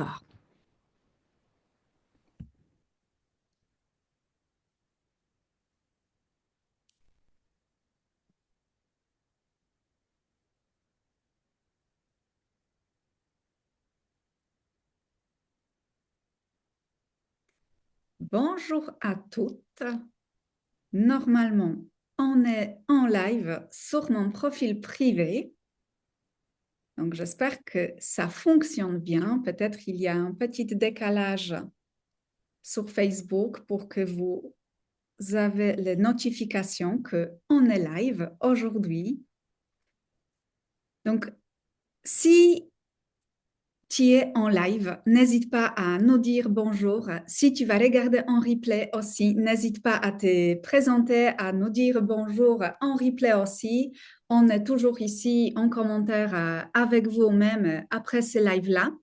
D'accord. Bonjour à toutes. Normalement, on est en live sur mon profil privé. Donc, j'espère que ça fonctionne bien. Peut-être il y a un petit décalage sur Facebook pour que vous avez les notifications qu'on est live aujourd'hui. Donc, si tu es en live, n'hésite pas à nous dire bonjour. Si tu vas regarder en replay aussi, n'hésite pas à te présenter, à nous dire bonjour en replay aussi. On est toujours ici en commentaire avec vous-même après ce live-là.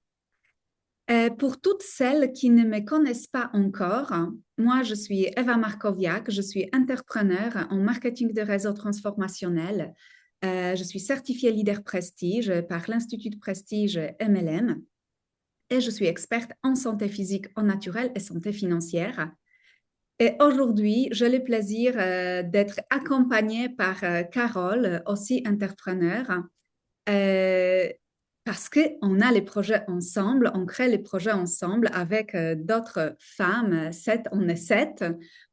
Pour toutes celles qui ne me connaissent pas encore, moi, je suis Eva Markowiak, je suis entrepreneur en marketing de réseau transformationnel. Je suis certifiée leader prestige par l'Institut de prestige MLM et je suis experte en santé physique, en naturel et santé financière. Et aujourd'hui, j'ai le plaisir d'être accompagnée par Carole, aussi entrepreneur, euh, parce qu'on a les projets ensemble, on crée les projets ensemble avec d'autres femmes, on est sept,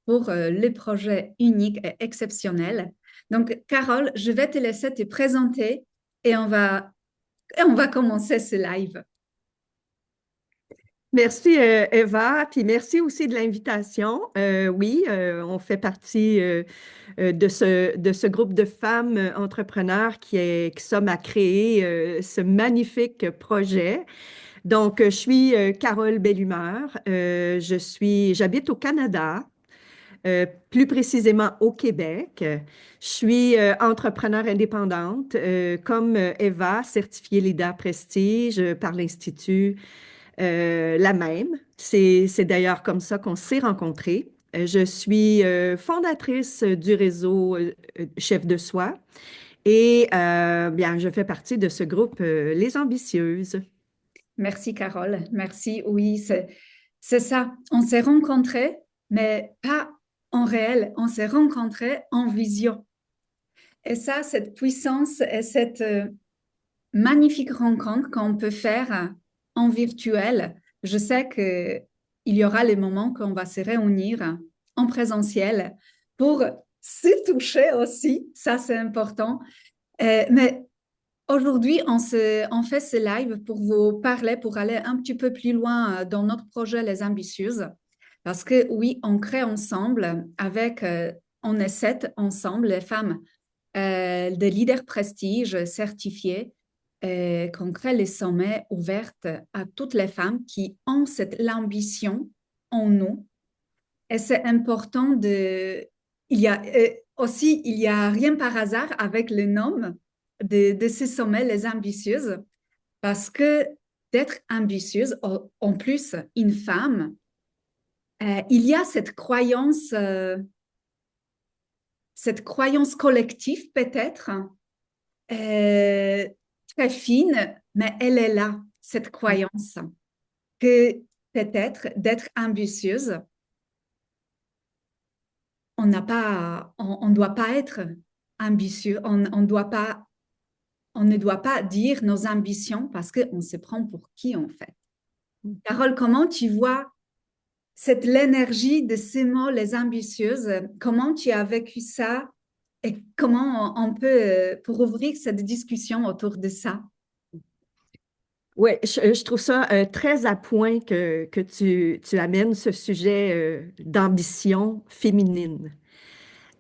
pour les projets uniques et exceptionnels. Donc, Carole, je vais te laisser te présenter et on va commencer ce live. Merci Eva, puis merci aussi de l'invitation. Oui, on fait partie de ce groupe de femmes entrepreneurs qui sommes à créer ce magnifique projet. Donc, je suis Carole Bellumeur. J'habite au Canada, plus précisément au Québec. Je suis entrepreneur indépendante, comme Eva, certifiée leader prestige par l'Institut la même. C'est d'ailleurs comme ça qu'on s'est rencontrés. Je suis fondatrice du réseau Chef de Soi et bien, je fais partie de ce groupe Les Ambitieuses. Merci Carole, merci. Oui, c'est ça. On s'est rencontrés, mais pas en réel. On s'est rencontrés en vision. Et ça, cette puissance et cette magnifique rencontre qu'on peut faire en virtuel, je sais que il y aura les moments qu'on va se réunir en présentiel pour se toucher aussi. Ça, c'est important. Mais aujourd'hui, on fait ce live pour vous parler, pour aller un petit peu plus loin dans notre projet Les Ambitieuses. Parce que oui, on crée ensemble on est sept ensemble, les femmes des leaders prestige certifiés, qu'on crée les sommets ouverts à toutes les femmes qui ont l'ambition en nous. Et c'est important il y a rien par hasard avec le nom de ces sommets, les ambitieuses, parce que d'être ambitieuse, en plus, une femme, il y a cette croyance collective peut-être, euh, très fine, mais elle est là, cette croyance, que peut-être d'être ambitieuse, on doit pas être ambitieux, on ne doit pas dire nos ambitions parce qu'on se prend pour qui en fait. Carole, comment tu vois l'énergie de ces mots, les ambitieuses, comment tu as vécu ça et comment on peut, pour ouvrir cette discussion autour de ça? Oui, je trouve ça très à point que tu amènes ce sujet d'ambition féminine.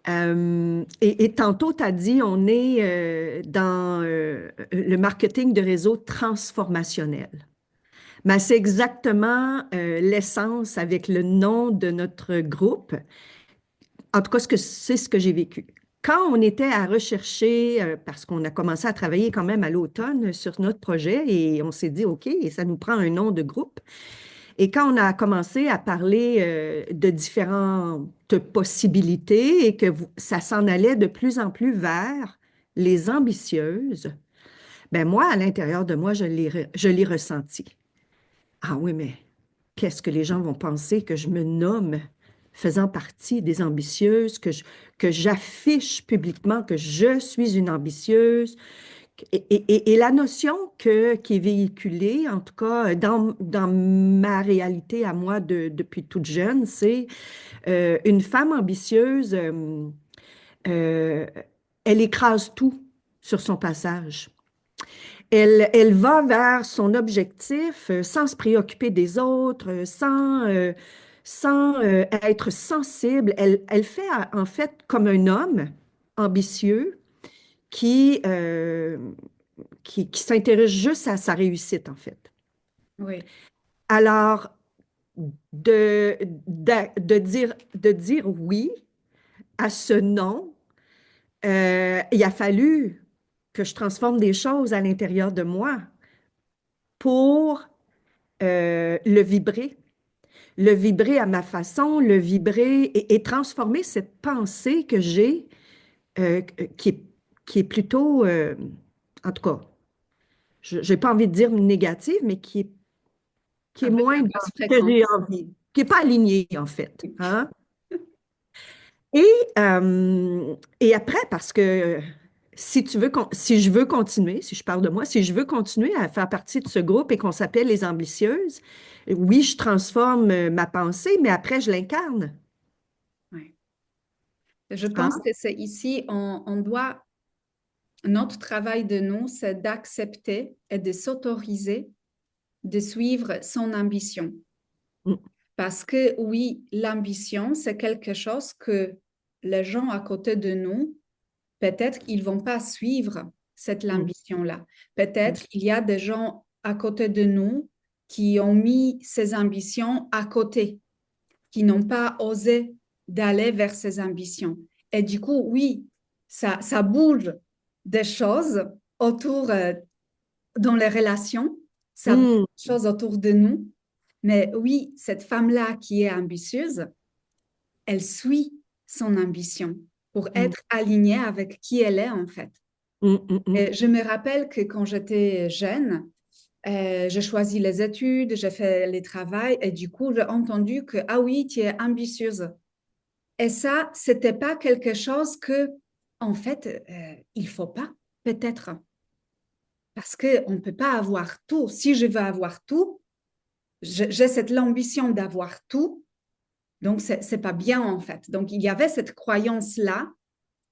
Et tantôt, tu as dit, on est dans le marketing de réseau transformationnel. Ben, c'est exactement l'essence avec le nom de notre groupe. En tout cas, c'est ce que j'ai vécu. Quand on était à rechercher, parce qu'on a commencé à travailler quand même à l'automne sur notre projet et on s'est dit, OK, ça nous prend un nom de groupe. Et quand on a commencé à parler de différentes possibilités et que ça s'en allait de plus en plus vers les ambitieuses, ben moi, à l'intérieur de moi, je l'ai ressenti. Ah oui, mais qu'est-ce que les gens vont penser que je me nomme faisant partie des ambitieuses, que j'affiche publiquement que je suis une ambitieuse. Et la notion qui est véhiculée, en tout cas dans ma réalité à moi depuis toute jeune, c'est une femme ambitieuse, euh, elle écrase tout sur son passage. Elle va vers son objectif sans se préoccuper des autres, sans être sensible. Elle fait en fait comme un homme ambitieux qui, euh, qui s'intéresse juste à sa réussite, en fait. Oui, Alors, de dire oui à ce non, il a fallu que je transforme des choses à l'intérieur de moi pour le vibrer à ma façon, le vibrer et transformer cette pensée que j'ai, euh, qui est, qui est plutôt, en tout cas, je n'ai pas envie de dire négative, mais qui est avec moins une dans basse ce que j'ai fréquence. envie, qui n'est pas alignée, en fait. Hein? Et, et après, parce que si tu veux, si je veux continuer, si je parle de moi, si je veux continuer à faire partie de ce groupe et qu'on s'appelle les ambitieuses, oui, je transforme ma pensée, mais après, je l'incarne. Ouais. Je pense Hein? que c'est ici, on doit, notre travail de nous, c'est d'accepter et de s'autoriser de suivre son ambition. Mm, Parce que oui, l'ambition, c'est quelque chose que les gens à côté de nous, peut-être ils vont pas suivre cette mm, ambition-là. mm, Peut-être il y a des gens à côté de nous qui ont mis ces ambitions à côté, qui n'ont pas osé d'aller vers ces ambitions. Et du coup, oui, ça bouge des choses autour, dans les relations, ça bouge mm, des choses autour de nous. Mais oui, cette femme-là qui est ambitieuse, elle suit son ambition pour mm, être alignée avec qui elle est en fait. mm, mm, mm, Et je me rappelle que quand j'étais jeune, j'ai choisi les études, j'ai fait les travaux et du coup, j'ai entendu que, ah oui, tu es ambitieuse. Et ça, c'était pas quelque chose que, en fait, il faut pas, peut-être, parce qu'on ne peut pas avoir tout. Si je veux avoir tout, j'ai cette l'ambition d'avoir tout, donc c'est pas bien, en fait. Donc, il y avait cette croyance-là,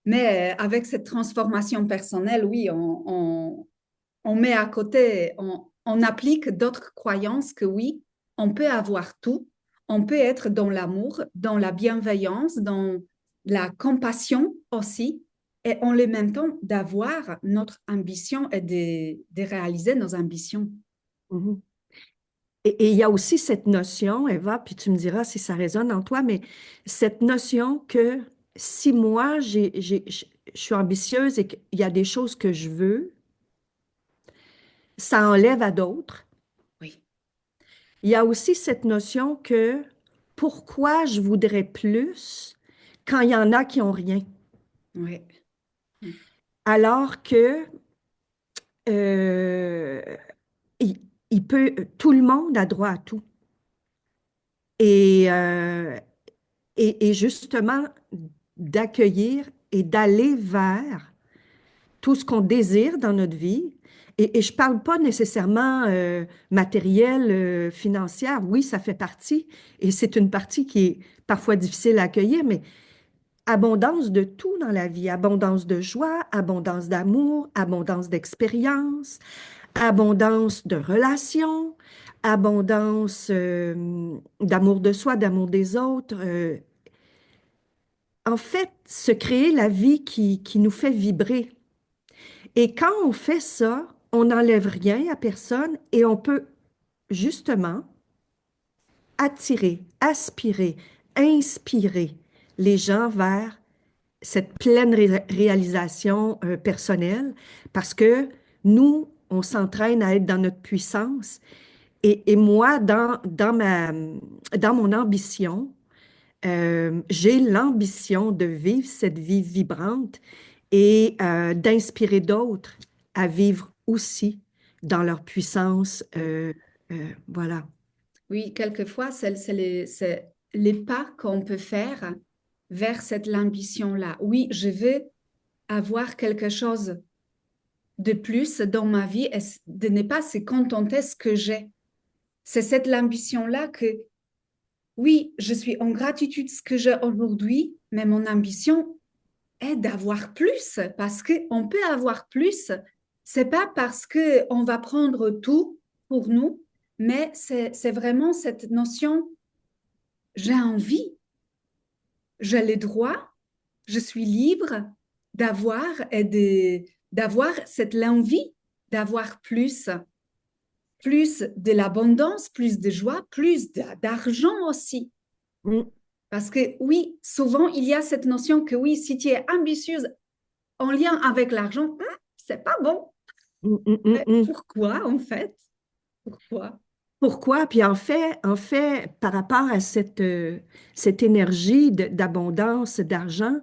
mais avec cette transformation personnelle, oui, on met à côté, on applique d'autres croyances que oui, on peut avoir tout, on peut être dans l'amour, dans la bienveillance, dans la compassion aussi, et en le même temps d'avoir notre ambition et de réaliser nos ambitions. mm. Et il y a aussi cette notion, Eva, puis tu me diras si ça résonne en toi, mais cette notion que si moi, je suis ambitieuse et qu'il y a des choses que je veux, ça enlève à d'autres. Oui, Il y a aussi cette notion que pourquoi je voudrais plus quand il y en a qui ont rien, oui, oui, alors que euh, il, il peut, tout le monde a droit à tout. Et, euh, et justement, d'accueillir et d'aller vers tout ce qu'on désire dans notre vie. Et je ne parle pas nécessairement matériel, financière. Oui, ça fait partie. Et c'est une partie qui est parfois difficile à accueillir, mais abondance de tout dans la vie. Abondance de joie, abondance d'amour, abondance d'expérience, abondance de relations, abondance d'amour de soi, d'amour des autres. En fait, se créer la vie qui nous fait vibrer. Et quand on fait ça, on n'enlève rien à personne et on peut justement attirer, aspirer, inspirer les gens vers cette pleine réalisation personnelle parce que nous, on s'entraîne à être dans notre puissance. Et moi, dans mon ambition, j'ai l'ambition de vivre cette vie vibrante et d'inspirer d'autres à vivre aussi dans leur puissance. Voilà. Oui, quelquefois, c'est les pas qu'on peut faire vers cette ambition-là. Oui, je veux avoir quelque chose de plus dans ma vie et de ne pas se contenter ce que j'ai. C'est cette ambition-là que, oui, je suis en gratitude de ce que j'ai aujourd'hui, mais mon ambition est d'avoir plus parce qu'on peut avoir plus. C'est pas parce que on va prendre tout pour nous, mais c'est vraiment cette notion, j'ai envie, j'ai le droit, je suis libre d'avoir et d'avoir cette envie d'avoir plus, plus de l'abondance, plus de joie, plus d'argent aussi. Mm, Parce que oui, souvent il y a cette notion que oui, si tu es ambitieuse en lien avec l'argent, c'est pas bon. mm, mm, mm, Mais mm. pourquoi en fait? Pourquoi? Pourquoi? Puis par rapport à cette énergie d'abondance, d'argent,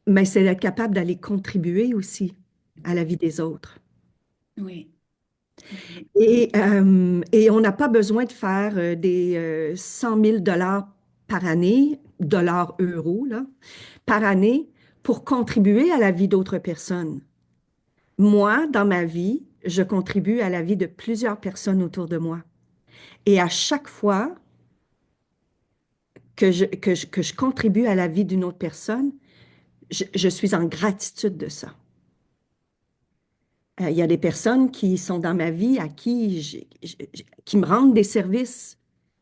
mais c'est d'être capable d'aller contribuer aussi à la vie des autres. Oui, oui, Et on n'a pas besoin de faire des 100 000 dollars par année, dollars, euros, là, par année pour contribuer à la vie d'autres personnes. Moi, dans ma vie, je contribue à la vie de plusieurs personnes autour de moi. Et à chaque fois que je contribue à la vie d'une autre personne, je suis en gratitude de ça. Il y a des personnes qui sont dans ma vie à qui, qui me rendent des services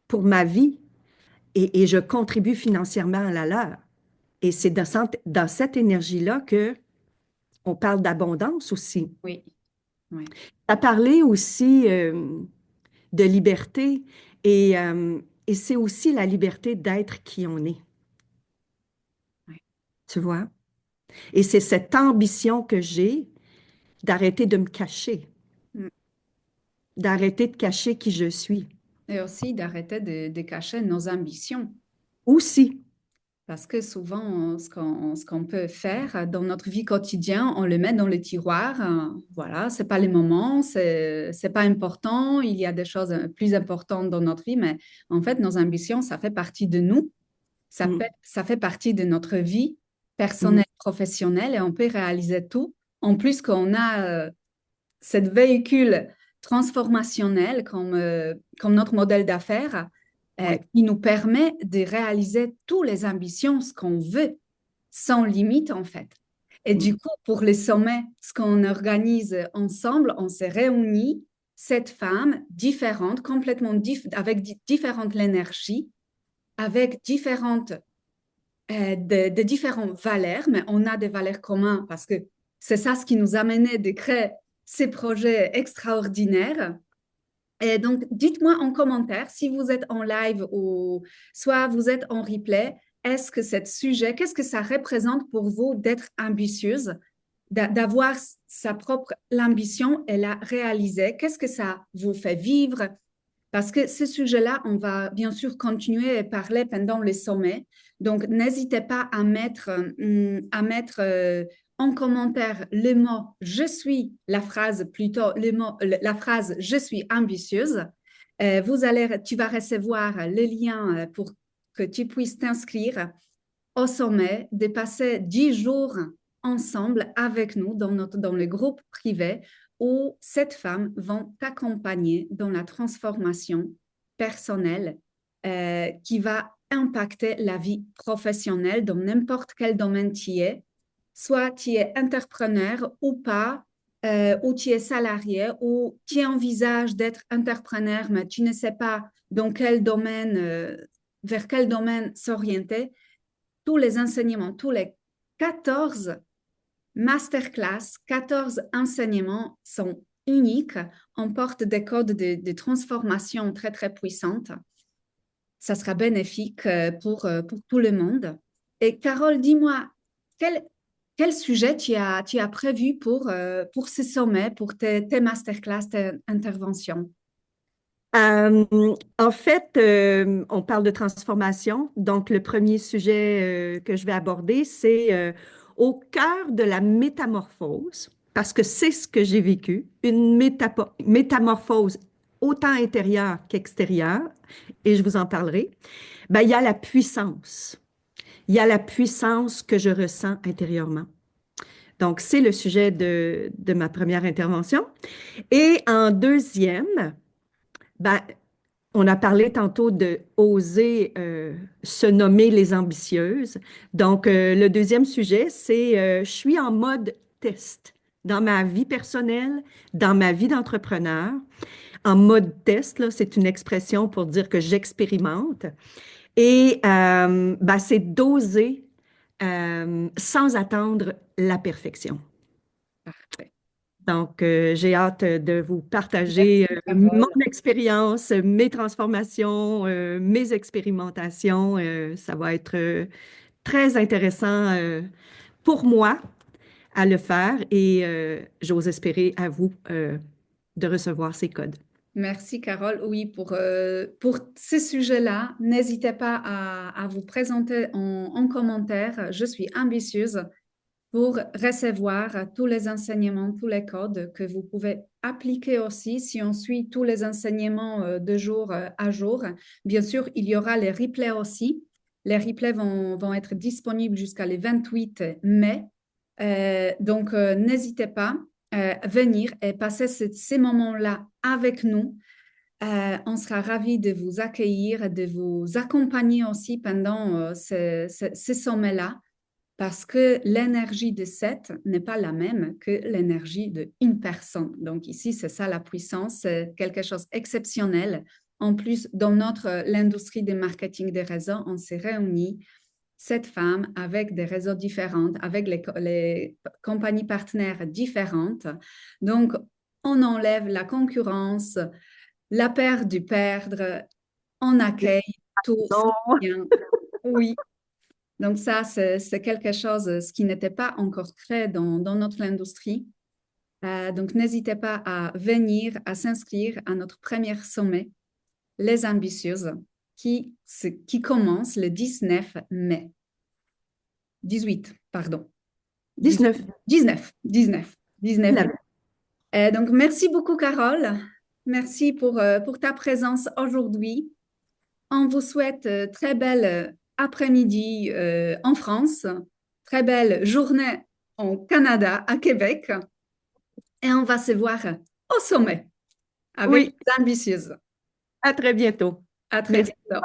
pour ma vie et je contribue financièrement à la leur. Et c'est dans cette énergie-là que on parle d'abondance aussi. oui, oui, Tu as parlé aussi de liberté et c'est aussi la liberté d'être qui on est, oui. tu vois? Et c'est cette ambition que j'ai d'arrêter de me cacher, Mm. d'arrêter de cacher qui je suis. Et aussi d'arrêter de cacher nos ambitions. Aussi. Parce que souvent, ce qu'on peut faire dans notre vie quotidienne, on le met dans le tiroir. Voilà, c'est pas le moment, c'est pas important. Il y a des choses plus importantes dans notre vie, mais en fait, nos ambitions, ça fait partie de nous. Mm, Ça fait partie de notre vie mm, personnelle, professionnelle, et on peut réaliser tout. En plus, qu'on a cette véhicule transformationnel comme notre modèle d'affaires ouais. qui nous permet de réaliser toutes les ambitions, ce qu'on veut, sans limite en fait. Et Mm, du coup, pour les sommets, ce qu'on organise ensemble, on s'est réunis, sept femmes différentes, complètement avec différentes énergies, avec différentes, de différentes valeurs, mais on a des valeurs communes parce que c'est ça ce qui nous amenait de créer ces projets extraordinaires. Et donc, dites-moi en commentaire si vous êtes en live ou soit vous êtes en replay, est-ce que ce sujet, qu'est-ce que ça représente pour vous d'être ambitieuse, d'avoir sa propre ambition et la réaliser? Qu'est-ce que ça vous fait vivre? Parce que ce sujet-là, on va bien sûr continuer à parler pendant les sommets. Donc, n'hésitez pas à mettre en commentaire le mot je suis, la phrase plutôt, la phrase je suis ambitieuse. Tu vas recevoir le lien pour que tu puisses t'inscrire au sommet, de passer 10 jours ensemble avec nous dans le groupe privé où cette femme vont t'accompagner dans la transformation personnelle qui va impacter la vie professionnelle dans n'importe quel domaine tu es, soit tu es entrepreneur ou pas, ou tu es salarié, ou tu envisages d'être entrepreneur, mais tu ne sais pas dans quel domaine, vers quel domaine s'orienter. Tous les enseignements, tous les 14 masterclass, 14 enseignements sont uniques. On porte des codes de transformation très, très puissantes. Ça sera bénéfique pour tout le monde. Et Carole, dis-moi, quel, quel sujet tu as prévu pour ce sommet, pour tes masterclass, tes interventions? Euh, En fait, on parle de transformation. Donc, le premier sujet que je vais aborder, c'est au cœur de la métamorphose, parce que c'est ce que j'ai vécu, une métamorphose autant intérieure qu'extérieure, et je vous en parlerai, ben, il y a la puissance. Il y a la puissance que je ressens intérieurement. Donc, c'est le sujet de ma première intervention. Et en deuxième, ben, on a parlé tantôt de oser se nommer les ambitieuses. Donc, le deuxième sujet, c'est je suis en mode test dans ma vie personnelle, dans ma vie d'entrepreneur. En mode test, là, c'est une expression pour dire que j'expérimente. Et ben, c'est d'oser sans attendre la perfection. Parfait. Donc, j'ai hâte de vous partager Merci, mon Carole. expérience, mes transformations, mes expérimentations. Ça va être très intéressant pour moi à le faire et j'ose espérer à vous de recevoir ces codes. Merci, Carole. Oui, pour ces sujets-là, n'hésitez pas à vous présenter en commentaire. Je suis ambitieuse pour recevoir tous les enseignements, tous les codes que vous pouvez appliquer aussi si on suit tous les enseignements de jour à jour. Bien sûr, il y aura les replays aussi. Les replays vont être disponibles jusqu'à le 28 mai. Donc, n'hésitez pas à venir et passer ces moments-là avec nous. On sera ravis de vous accueillir, de vous accompagner aussi pendant ces sommets-là parce que l'énergie de 7 n'est pas la même que l'énergie d'une personne. Donc ici, c'est ça la puissance, c'est quelque chose d'exceptionnel. En plus, dans l'industrie du marketing des réseaux, on s'est réunis, 7 femmes avec des réseaux différents, avec les compagnies partenaires différentes. Donc, on enlève la concurrence, la peur du perdre, on accueille tout ce Non. qui vient. Oui, donc ça, c'est quelque chose ce qui n'était pas encore créé dans notre industrie. Donc n'hésitez pas à venir, à s'inscrire à notre premier sommet, Les Ambitieuses, qui commence le 19 mai. 18, pardon. 19. 19 mai. Donc merci beaucoup, Carole. Merci pour ta présence aujourd'hui. On vous souhaite très belle après-midi en France, très belle journée au Canada, à Québec, et on va se voir au sommet avec Oui, les ambitieuses. à très bientôt. À très Merci. bientôt.